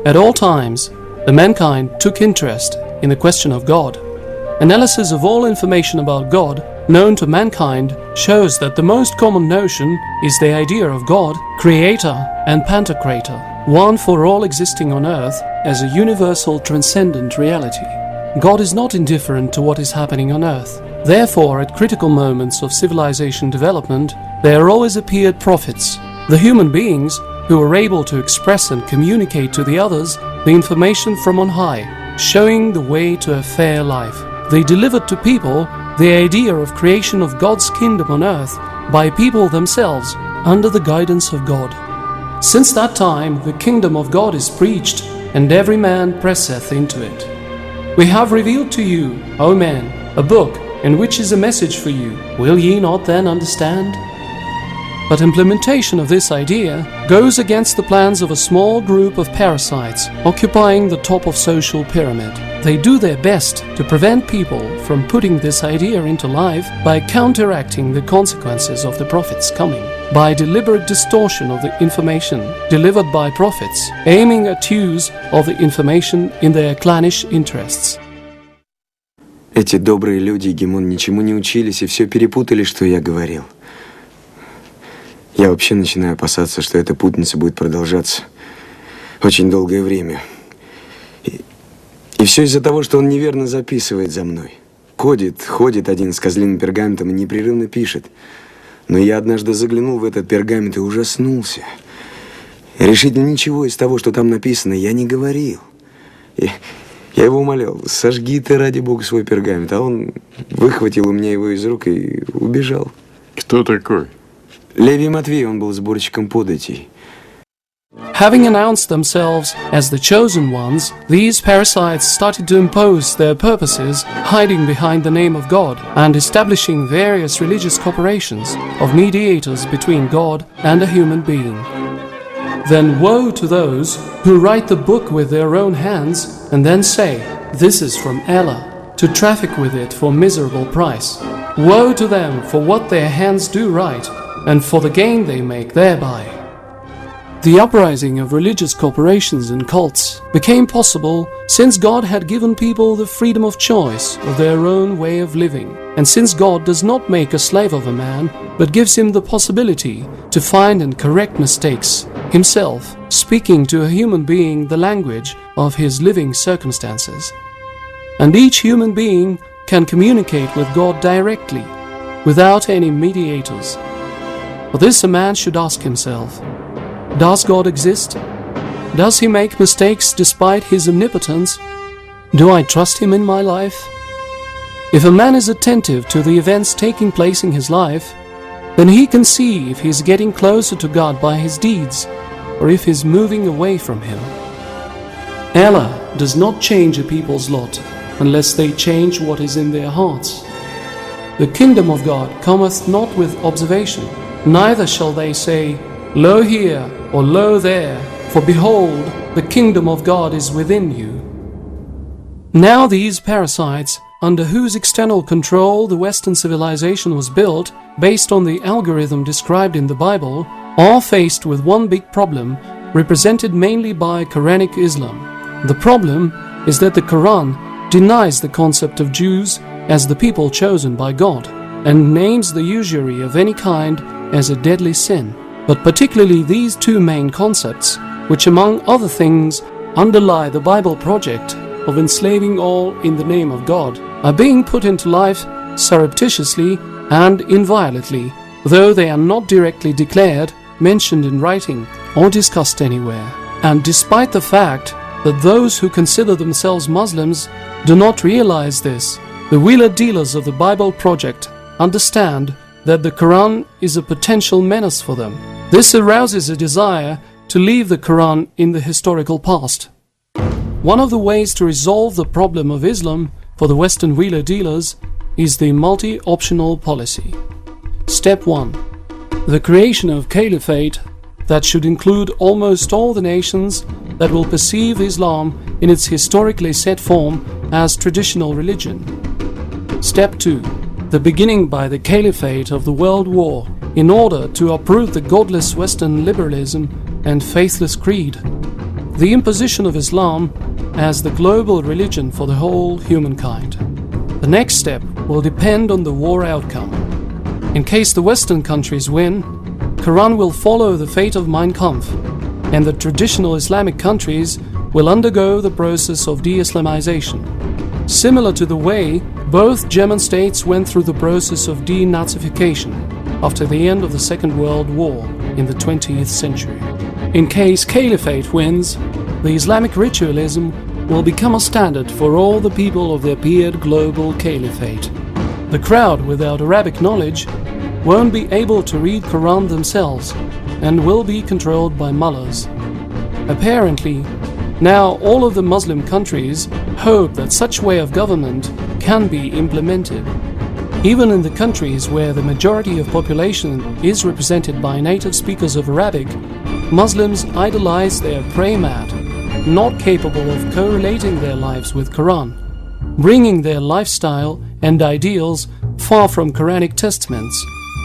At all times, the mankind took interest in the question of God. Analysis of all information about God known to mankind shows that the most common notion is the idea of God, Creator and Pantocrator, one for all existing on earth as a universal transcendent reality. God is not indifferent to what is happening on earth. Therefore, at critical moments of civilization development, there always appeared prophets, the human beings who were able to express and communicate to the others the information from on high, showing the way to a fair life. They delivered to people the idea of creation of God's kingdom on earth by people themselves under the guidance of God. Since that time, the kingdom of God is preached, and every man presseth into it. We have revealed to you, O men, a book, in which is a message for you. Will ye not then understand? But implementation of this idea goes against the plans of a small group of parasites occupying the top of social pyramid. They do their best to prevent people from putting this idea into life by counteracting the consequences of the prophets' coming, by deliberate distortion of the information delivered by prophets, aiming at use of the information in their clannish interests. Эти добрые люди, Гимон, ничему не учились и все перепутали, что я говорил. Я вообще начинаю опасаться, что эта путаница будет продолжаться очень долгое время. И все из-за того, что он неверно записывает за мной. Ходит один с козлиным пергаментом и непрерывно пишет. Но я однажды заглянул в этот пергамент и ужаснулся. Решительно ничего из того, что там написано, я не говорил. Я его умолял: сожги ты, ради Бога, свой пергамент. А он выхватил у меня его из рук и убежал. Кто такой? Левий Матвей, он был сборщиком податей. Having announced themselves as the chosen ones, these parasites started to impose their purposes, hiding behind the name of God and establishing various religious corporations of mediators between God and a human being. Then woe to those who write the book with their own hands and then say, "This is from Allah," to traffic with it for miserable price. Woe to them for what their hands do write, and for the gain they make thereby. The uprising of religious corporations and cults became possible since God had given people the freedom of choice of their own way of living, and since God does not make a slave of a man, but gives him the possibility to find and correct mistakes himself, speaking to a human being the language of his living circumstances. And each human being can communicate with God directly, without any mediators. For this a man should ask himself, does God exist? Does he make mistakes despite his omnipotence? Do I trust him in my life? If a man is attentive to the events taking place in his life, then he can see if he is getting closer to God by his deeds, or if he is moving away from him. Allah does not change a people's lot unless they change what is in their hearts. The kingdom of God cometh not with observation, neither shall they say, Lo here, or lo there, for behold, the kingdom of God is within you. Now these parasites, under whose external control the Western civilization was built, based on the algorithm described in the Bible, are faced with one big problem, represented mainly by Quranic Islam. The problem is that the Quran denies the concept of Jews as the people chosen by God, and names the usury of any kind as a deadly sin. But particularly these two main concepts, which among other things underlie the Bible project of enslaving all in the name of God, are being put into life surreptitiously and inviolately, though they are not directly declared, mentioned in writing, or discussed anywhere. And despite the fact that those who consider themselves Muslims do not realize this, the wheeler-dealers of the Bible project understand that the Quran is a potential menace for them. This arouses a desire to leave the Quran in the historical past. One of the ways to resolve the problem of Islam for the Western wheeler-dealers is the multi-optional policy. Step 1. The creation of caliphate that should include almost all the nations that will perceive Islam in its historically set form as traditional religion. Step 2. The beginning by the caliphate of the world war in order to uproot the godless Western liberalism and faithless creed. The imposition of Islam as the global religion for the whole humankind. The next step will depend on the war outcome. In case the Western countries win, Quran will follow the fate of Mein Kampf, and the traditional Islamic countries will undergo the process of de-Islamization, similar to the way both German states went through the process of denazification after the end of the Second World War in the 20th century. In case Caliphate wins, the Islamic ritualism will become a standard for all the people of the appeared global caliphate. The crowd without Arabic knowledge won't be able to read Quran themselves and will be controlled by mullahs. Apparently, now all of the Muslim countries hope that such way of government can be implemented. Even in the countries where the majority of population is represented by native speakers of Arabic, Muslims idolize their prayer mat, not capable of correlating their lives with Quran, bringing their lifestyle and ideals far from Quranic testaments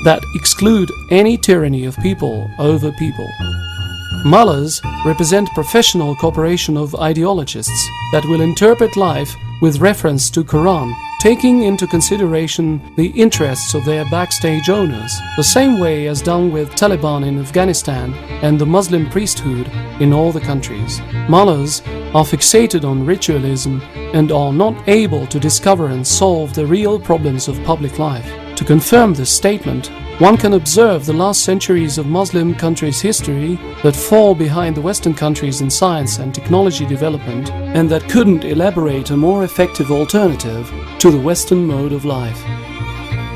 that exclude any tyranny of people over people. Mullahs represent professional corporation of ideologists that will interpret life with reference to Quran, taking into consideration the interests of their backstage owners, the same way as done with Taliban in Afghanistan and the Muslim priesthood in all the countries. Mullahs are fixated on ritualism and are not able to discover and solve the real problems of public life. To confirm this statement, one can observe the last centuries of Muslim countries' history that fall behind the Western countries in science and technology development and that couldn't elaborate a more effective alternative to the Western mode of life.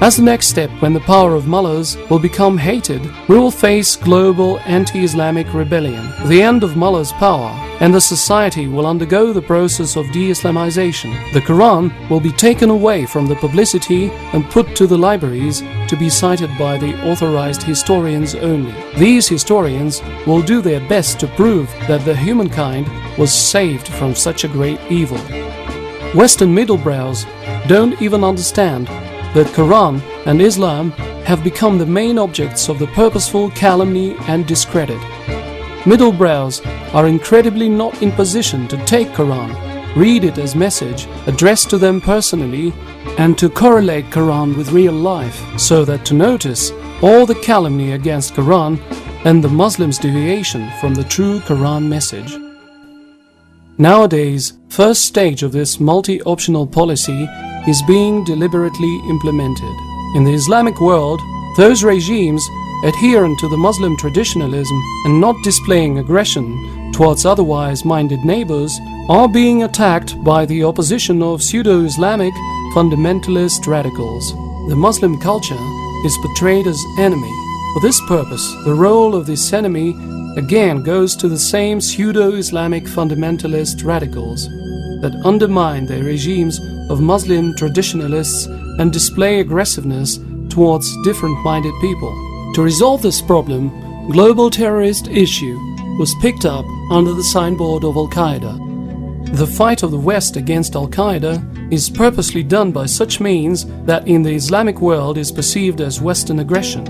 As the next step, when the power of mullahs will become hated, we will face global anti-Islamic rebellion, the end of mullahs' power, and the society will undergo the process of de-Islamization. The Quran will be taken away from the publicity and put to the libraries to be cited by the authorized historians only. These historians will do their best to prove that the humankind was saved from such a great evil. Western middlebrows don't even understand that Quran and Islam have become the main objects of the purposeful calumny and discredit. Middlebrows are incredibly not in position to take Quran, read it as message addressed to them personally, and to correlate Quran with real life, so that to notice all the calumny against Quran and the Muslims' deviation from the true Quran message. Nowadays, first stage of this multi-optional policy is being deliberately implemented. In the Islamic world, those regimes adherent to the Muslim traditionalism and not displaying aggression towards otherwise minded neighbors are being attacked by the opposition of pseudo-Islamic fundamentalist radicals. The Muslim culture is portrayed as enemy. For this purpose, the role of this enemy again goes to the same pseudo-Islamic fundamentalist radicals that undermine the regimes of Muslim traditionalists and display aggressiveness towards different-minded people. To resolve this problem, global terrorist issue was picked up under the signboard of Al-Qaeda. The fight of the West against Al-Qaeda is purposely done by such means that in the Islamic world is perceived as Western aggression.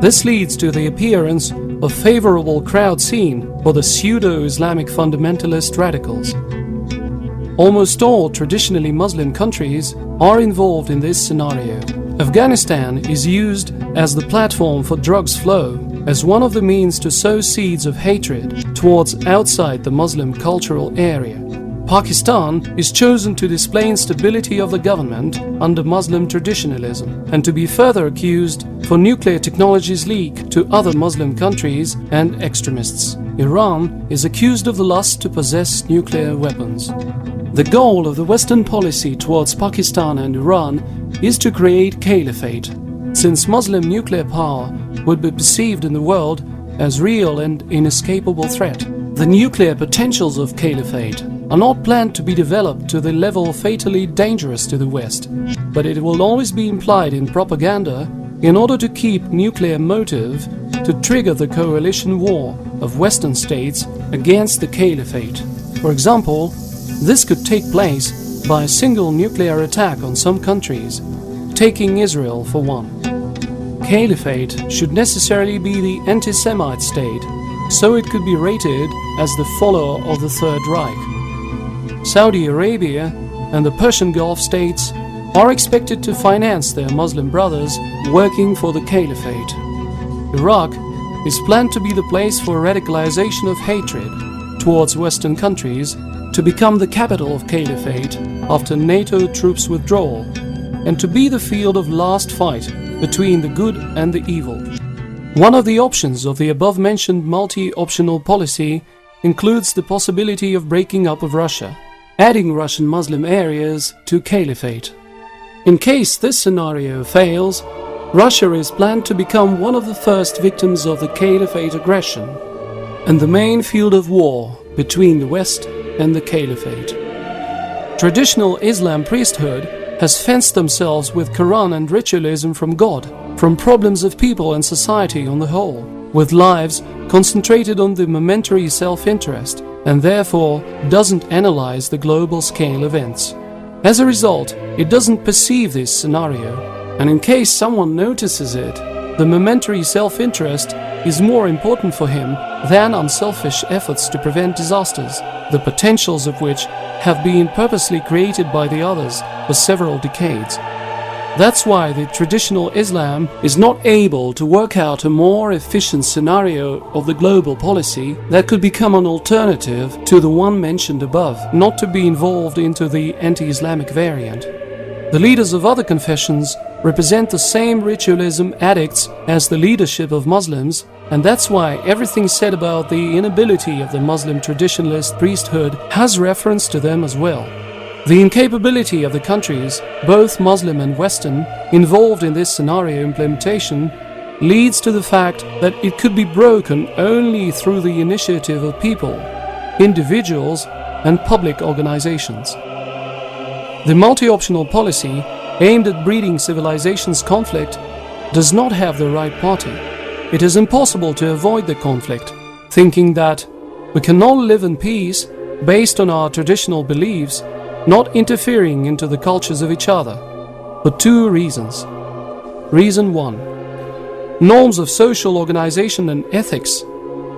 This leads to the appearance of favorable crowd scene for the pseudo-Islamic fundamentalist radicals. Almost all traditionally Muslim countries are involved in this scenario. Afghanistan is used as the platform for drugs flow, as one of the means to sow seeds of hatred towards outside the Muslim cultural area. Pakistan is chosen to display instability of the government under Muslim traditionalism and to be further accused for nuclear technologies leak to other Muslim countries and extremists. Iran is accused of the lust to possess nuclear weapons. The goal of the Western policy towards Pakistan and Iran is to create caliphate, since Muslim nuclear power would be perceived in the world as real and inescapable threat. The nuclear potentials of caliphate are not planned to be developed to the level fatally dangerous to the West, but it will always be implied in propaganda in order to keep nuclear motive to trigger the coalition war of Western states against the caliphate. For example, this could take place by a single nuclear attack on some countries, taking Israel for one. Caliphate should necessarily be the anti-Semite state, so it could be rated as the follower of the Third Reich. Saudi Arabia and the Persian Gulf states are expected to finance their Muslim brothers working for the caliphate. Iraq is planned to be the place for radicalization of hatred towards Western countries to become the capital of caliphate after NATO troops withdrawal, and to be the field of last fight between the good and the evil. One of the options of the above-mentioned multi-optional policy includes the possibility of breaking up of Russia, adding Russian Muslim areas to caliphate. In case this scenario fails, Russia is planned to become one of the first victims of the caliphate aggression and the main field of war between the West and the caliphate. Traditional Islam priesthood has fenced themselves with Quran and ritualism from God, from problems of people and society on the whole, with lives concentrated on the momentary self-interest, and therefore doesn't analyze the global scale events. As a result, it doesn't perceive this scenario, and in case someone notices it, the momentary self-interest is more important for him than unselfish efforts to prevent disasters, the potentials of which have been purposely created by the others for several decades. That's why the traditional Islam is not able to work out a more efficient scenario of the global policy that could become an alternative to the one mentioned above, not to be involved into the anti-Islamic variant. The leaders of other confessions represent the same ritualism addicts as the leadership of Muslims, and that's why everything said about the inability of the Muslim traditionalist priesthood has reference to them as well. The incapability of the countries, both Muslim and Western, involved in this scenario implementation leads to the fact that it could be broken only through the initiative of people, individuals, and public organizations. The multi-optional policy aimed at breeding civilizations' conflict does not have the right party. It is impossible to avoid the conflict, thinking that we can all live in peace based on our traditional beliefs, not interfering into the cultures of each other, for two reasons. Reason 1. Norms of social organization and ethics,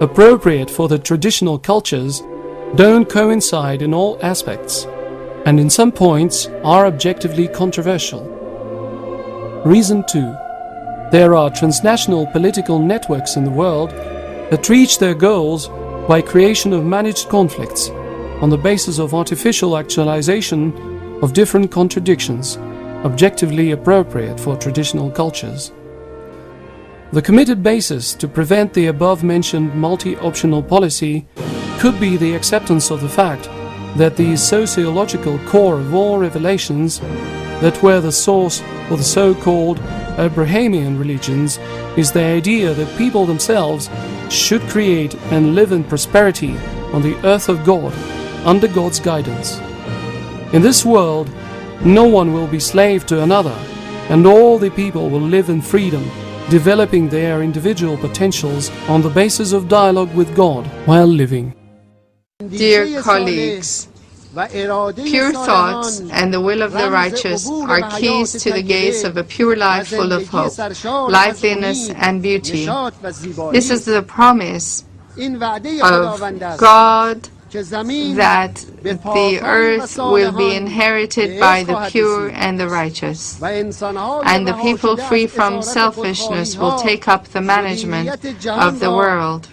appropriate for the traditional cultures, don't coincide in all aspects, and in some points are objectively controversial. Reason 2. There are transnational political networks in the world that reach their goals by creation of managed conflicts on the basis of artificial actualization of different contradictions, objectively appropriate for traditional cultures. The committed basis to prevent the above-mentioned multi-optional policy could be the acceptance of the fact that the sociological core of all revelations that were the source for the so-called Abrahamian religions is the idea that people themselves should create and live in prosperity on the earth of God, under God's guidance. In this world, no one will be slave to another, and all the people will live in freedom, developing their individual potentials on the basis of dialogue with God while living. Dear colleagues, pure thoughts and the will of the righteous are keys to the gates of a pure life full of hope, liveliness and beauty. This is the promise of God, that the earth will be inherited by the pure and the righteous, and the people free from selfishness will take up the management of the world.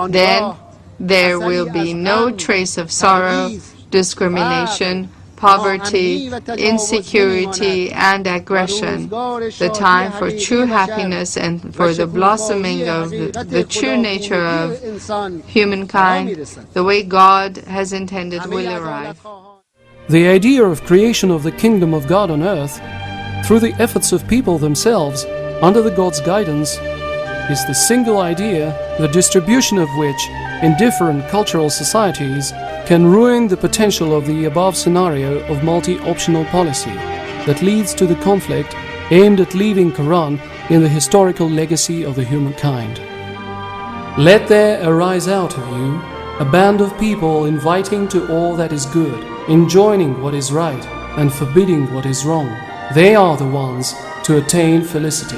Then there will be no trace of sorrow, discrimination, poverty, insecurity, and aggression. The time for true happiness and for the blossoming of the true nature of humankind, the way God has intended, will arrive. The idea of creation of the kingdom of God on earth, through the efforts of people themselves, under the God's guidance, is the single idea, the distribution of which in different cultural societies can ruin the potential of the above scenario of multi-optional policy that leads to the conflict aimed at leaving Quran in the historical legacy of the humankind. Let there arise out of you a band of people inviting to all that is good, enjoining what is right, and forbidding what is wrong. They are the ones to attain felicity.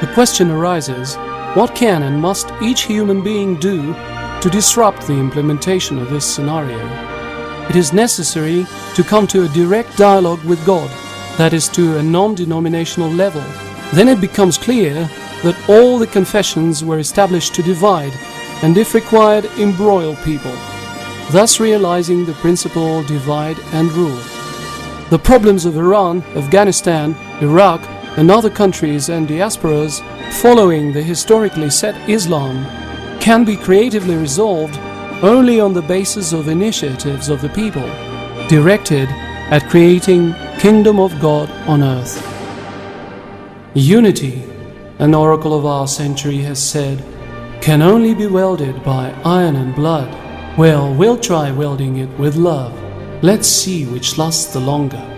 The question arises, what can and must each human being do to disrupt the implementation of this scenario? It is necessary to come to a direct dialogue with God, that is, to a non-denominational level. Then it becomes clear that all the confessions were established to divide and, if required, embroil people, thus realizing the principle divide and rule. The problems of Iran, Afghanistan, Iraq, and other countries and diasporas following the historically set Islam can be creatively resolved only on the basis of initiatives of the people, directed at creating Kingdom of God on earth. Unity, an oracle of our century has said, can only be welded by iron and blood. Well, we'll try welding it with love. Let's see which lasts the longer.